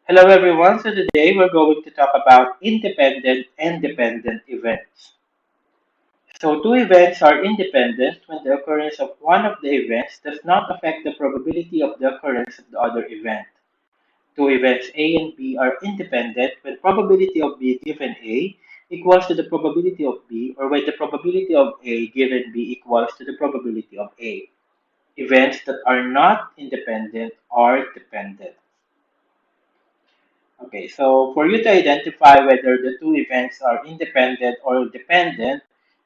Hello everyone. So today we're going to talk about independent and dependent events. So two events are independent when the occurrence of one of the events does not affect the probability of the occurrence of the other event. Two events A and B are independent when probability of B given A equals to the probability of B, or when the probability of A given B equals to the probability of A. Events that are not independent are dependent. Okay, so for you to identify whether the two events are independent or dependent,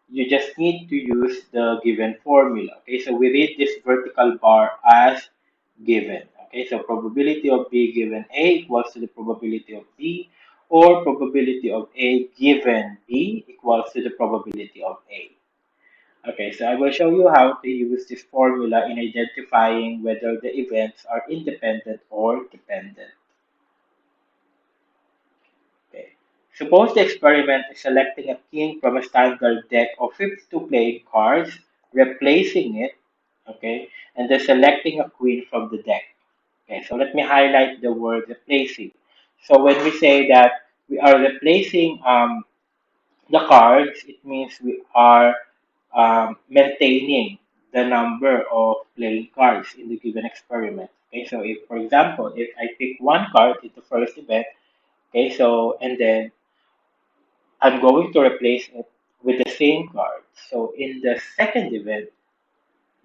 you just need to use the given formula. Okay, so we read this vertical bar as given. Okay, so probability of B given A equals to the probability of B, or probability of A given B equals to the probability of A. Okay, so I will show you how to use this formula in identifying whether the events are independent or dependent. Okay. Suppose the experiment is selecting a king from a standard deck of 52 playing cards, replacing it, okay, and then selecting a queen from the deck. Okay, so let me highlight the word replacing. So when we say that we are replacing the cards, it means we are maintaining the number of playing cards in the given experiment. Okay, so if, for example, if I pick one card in the first event, okay, so and then I'm going to replace it with the same card. So in the second event,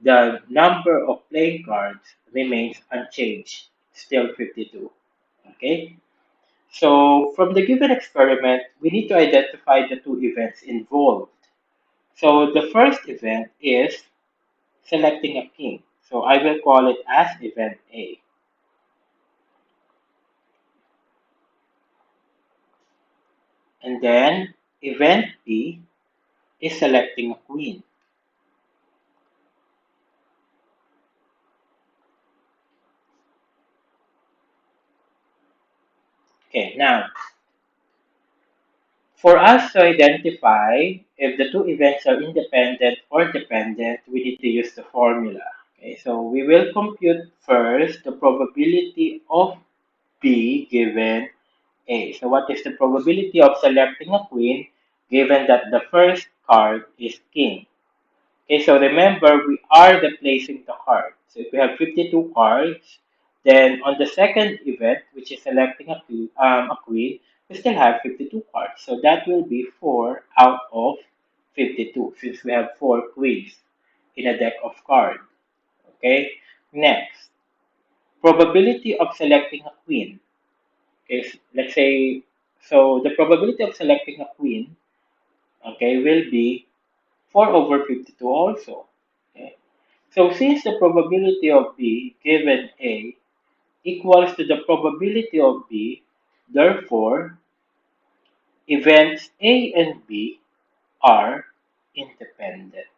the number of playing cards remains unchanged, still 52. Okay? So from the given experiment, we need to identify the two events involved. So the first event is selecting a king. So I will call it as event A. And then event B is selecting a queen. Okay, now for us to identify if the two events are independent or dependent, we need to use the formula. Okay, so we will compute first the probability of B given A. So what is the probability of selecting a queen given that the first card is king? Okay, so remember we are replacing the card. So if we have 52 cards, then on the second event, which is selecting a queen, we still have 52 cards. So that will be 4 out of 52 since we have 4 queens in a deck of cards. Okay, next, probability of selecting a queen. Okay, let's say, so the probability of selecting a queen, okay, will be 4 over 52 also. Okay. So since the probability of B given A equals to the probability of B, therefore events A and B are independent.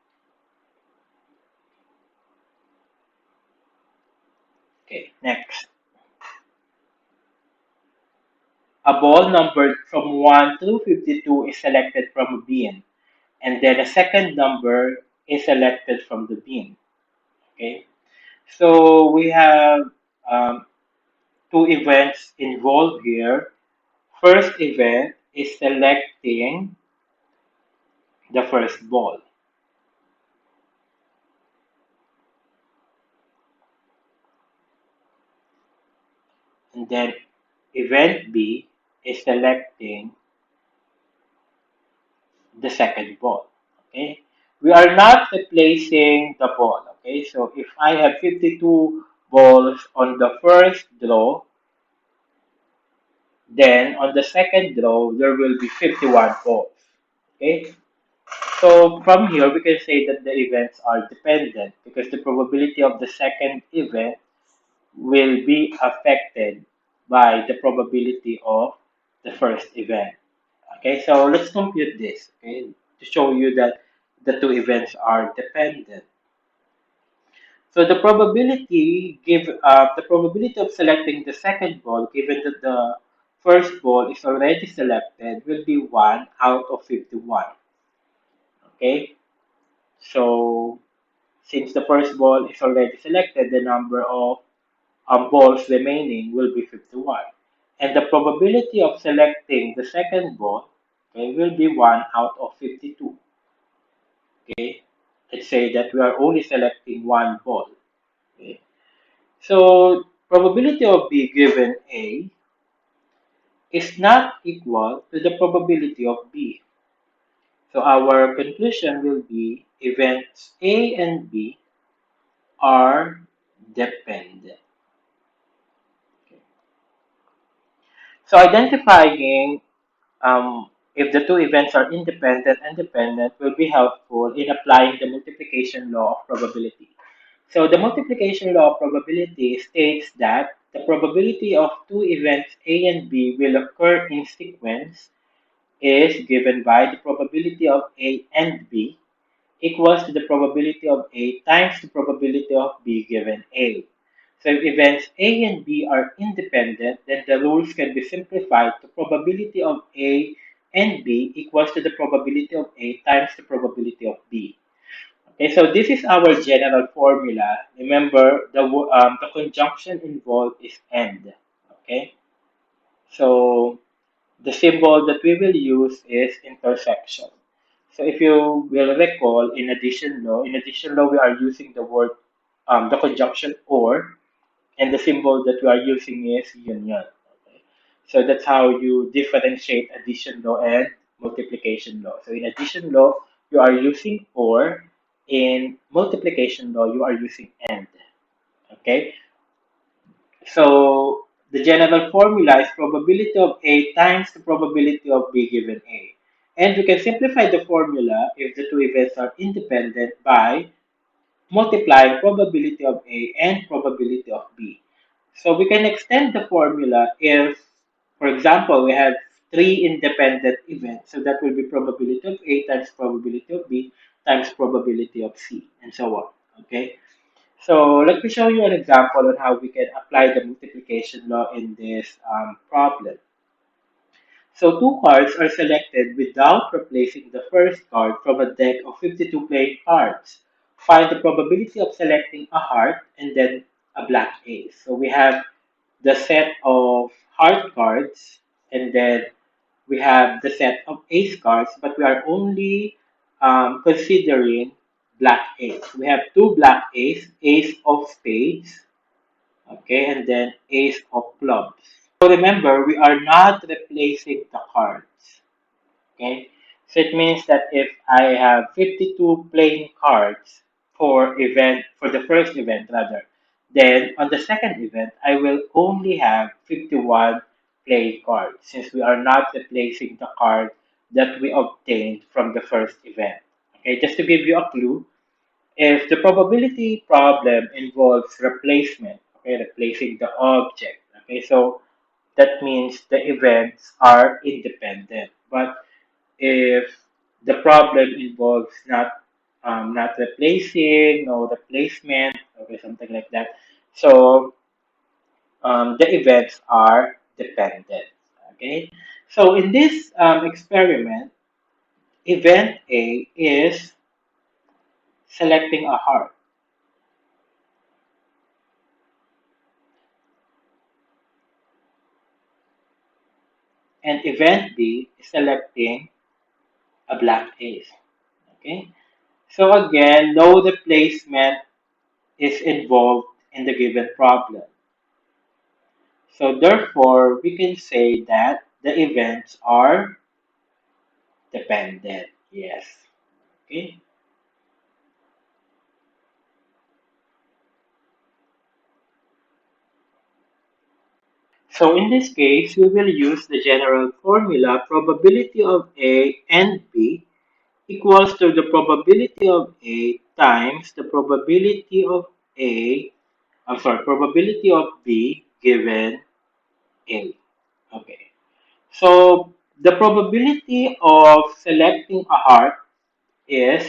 Okay, next. A ball numbered from 1 to 52 is selected from a bin, and then a second number is selected from the bin. Okay, so we have um, two events involved here. First event is selecting the first ball. And then event B is selecting the second ball. Okay. We are not replacing the ball. Okay. So if I have 52 balls on the first draw, then on the second draw, there will be 51 balls. Okay. So from here, we can say that the events are dependent because the probability of the second event will be affected by the probability of the first event. Okay, so let's compute this, okay, to show you that the two events are dependent. So the probability of selecting the second ball, given that the first ball is already selected, will be 1 out of 51. Okay, so since the first ball is already selected, the number of balls remaining will be 51. And the probability of selecting the second ball, okay, will be 1 out of 52. Okay, let's say that we are only selecting one ball. Okay, so probability of B given A is not equal to the probability of B. So our conclusion will be events A and B are dependent. So identifying if the two events are independent and dependent will be helpful in applying the multiplication law of probability. So the multiplication law of probability states that the probability of two events A and B will occur in sequence is given by the probability of A and B equals to the probability of A times the probability of B given A. So if events A and B are independent, then the rules can be simplified to probability of A and B equals to the probability of A times the probability of B. Okay, so this is our general formula. Remember, the conjunction involved is and. Okay, so the symbol that we will use is intersection. So if you will recall, in addition law, we are using the word, the conjunction or, and the symbol that we are using is union. Okay? So that's how you differentiate addition law and multiplication law. So in addition law, you are using or, in multiplication law, you are using and. Okay, so the general formula is probability of A times the probability of B given A. And we can simplify the formula if the two events are independent by multiplying probability of A and probability of B. So we can extend the formula if, for example, we have three independent events. So that will be probability of A times probability of B times probability of C, and so on. Okay. So let me show you an example on how we can apply the multiplication law in this problem. So two cards are selected without replacing the first card from a deck of 52 playing cards. Find the probability of selecting a heart and then a black ace. So we have the set of heart cards and then we have the set of ace cards, but we are only considering black ace. We have two black ace, ace of spades, okay, and then ace of clubs. So remember, we are not replacing the cards. Okay, so it means that if I have 52 playing cards for the first event rather, then on the second event I will only have 51 playing cards since we are not replacing the card that we obtained from the first event. Okay, just to give you a clue, if the probability problem involves replacement, okay, replacing the object, okay, so that means the events are independent. But if the problem involves not replacing, no replacement, okay, something like that. So the events are dependent. Okay. So in this experiment, event A is selecting a heart, and event B is selecting a black ace. Okay. So again, no replacement is involved in the given problem. So therefore, we can say that the events are dependent. Yes. Okay. So in this case, we will use the general formula probability of A and B equals to the probability of A times the probability of A, probability of B given A. Okay. So the probability of selecting a heart is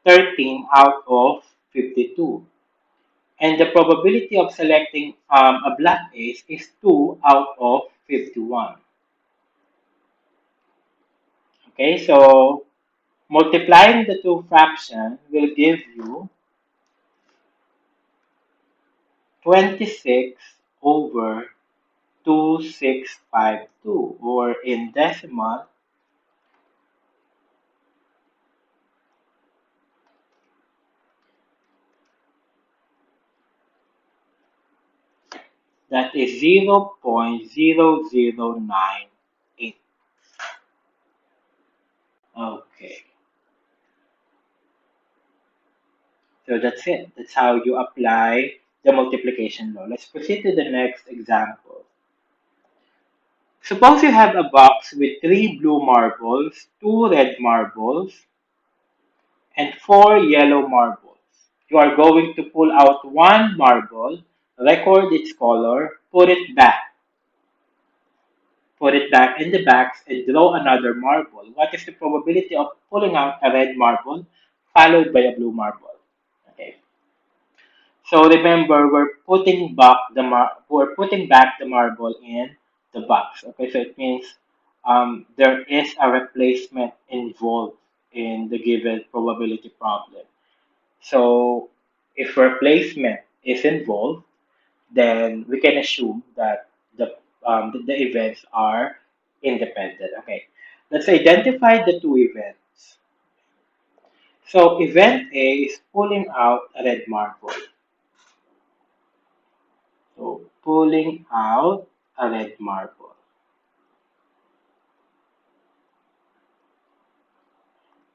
13 out of 52. And the probability of selecting a black ace is 2 out of 51. Okay, so multiplying the two fractions will give you 26 over 0.2652, or in decimal, that is 0.0098. Okay, so that's it. That's how you apply the multiplication law. Let's proceed to the next example. Suppose you have a box with three blue marbles, two red marbles, and four yellow marbles. You are going to pull out one marble, record its color, put it back in the box, and draw another marble. What is the probability of pulling out a red marble followed by a blue marble? Okay. So remember, we're putting back the marble in the box. Okay, so it means there is a replacement involved in the given probability problem. So if replacement is involved, then we can assume that the events are independent. Okay, let's identify the two events. So event A is pulling out a red marble. So pulling out a red marble.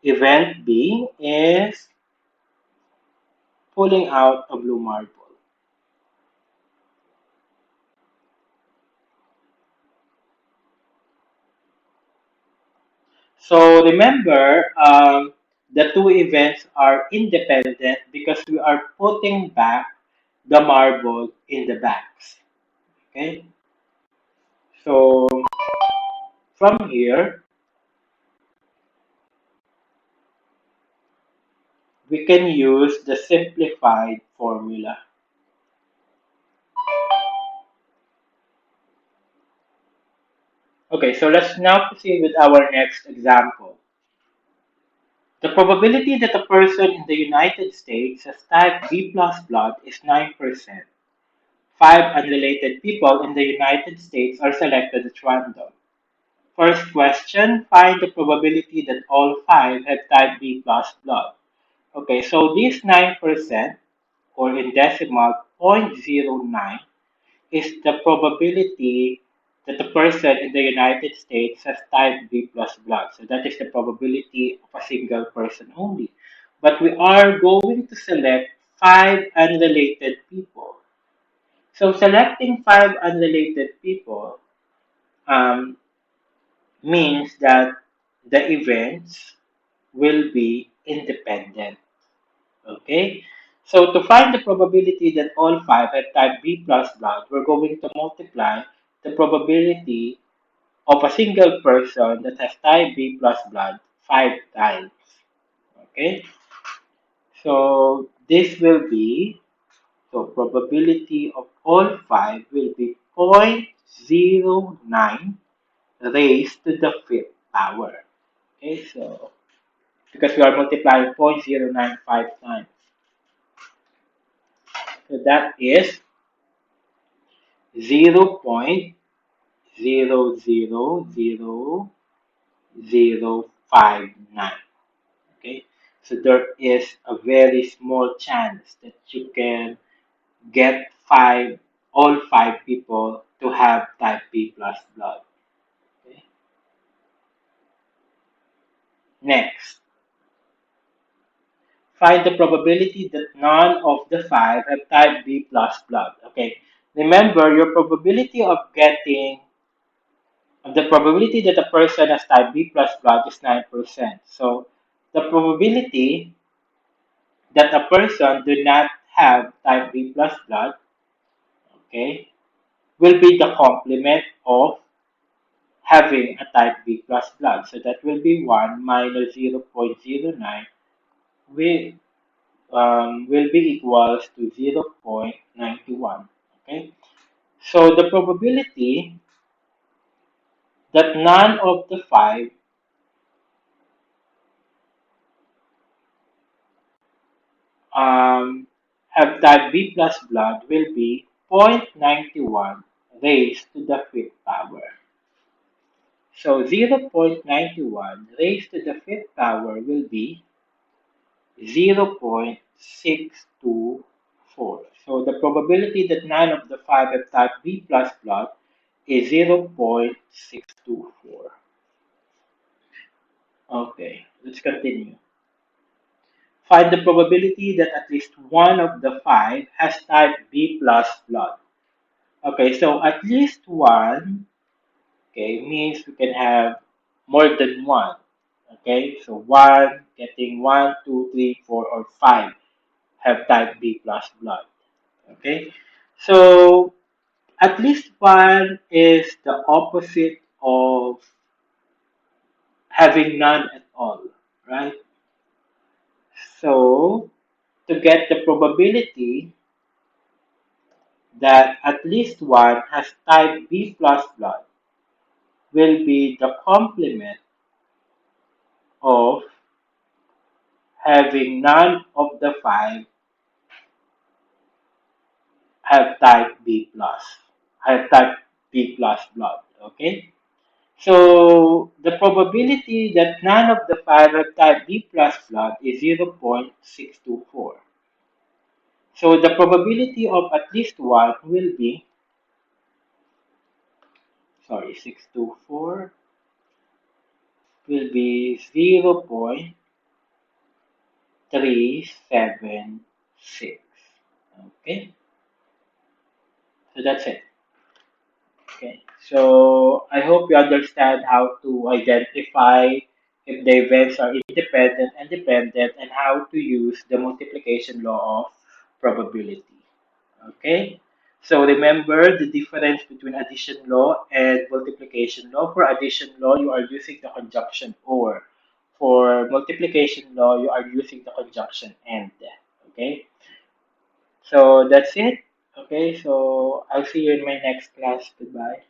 Event B is pulling out a blue marble. So remember, the two events are independent because we are putting back the marble in the bags. Okay, so from here, we can use the simplified formula. Okay, so let's now proceed with our next example. The probability that a person in the United States has type B plus blood is 9%. Five unrelated people in the United States are selected at random. First question, find the probability that all five have type B plus blood. Okay, so this 9%, or in decimal 0.09, is the probability that the person in the United States has type B plus blood. So that is the probability of a single person only. But we are going to select five unrelated people. So selecting five unrelated people um, means that the events will be independent. Okay? So to find the probability that all five have type B plus blood, we're going to multiply the probability of a single person that has type B plus blood five times. Okay? So this will be, so probability of all five will be 0.09 raised to the fifth power. Okay, so because we are multiplying 0.095 times. So that is 0.000059. Okay, so there is a very small chance that you can get all five people to have type B plus blood. Okay. Next, find the probability that none of the five have type B plus blood. Okay, remember your probability of getting the probability that a person has type B plus blood is 9%. So the probability that a person do not have type B plus blood, okay, will be the complement of having a type B plus blood. So that will be 1 minus 0.09 will, will be equals to 0.91. Okay, so the probability that none of the five um, have type B plus blood will be 0.91 raised to the fifth power. So 0.91 raised to the fifth power will be 0.624. So the probability that none of the five have type B plus plus is 0.624. Okay, let's continue. Find the probability that at least one of the five has type B plus blood. Okay, so at least one, okay, means we can have more than one. Okay, so one, getting one, two, three, four, or five have type B plus blood. Okay, so at least one is the opposite of having none at all, right? So to get the probability that at least one has type B plus blood will be the complement of having none of the five have type B plus, have type B plus blood. Okay, so the probability that none of the five have type B plus blood is 0.624. So the probability of at least one will be, sorry, 624 will be 0.376. Okay, so that's it. Okay, so I hope you understand how to identify if the events are independent and dependent and how to use the multiplication law of probability. Okay, so remember the difference between addition law and multiplication law. For addition law, you are using the conjunction or. For multiplication law, you are using the conjunction and. Okay, so that's it. Okay, so I'll see you in my next class. Goodbye.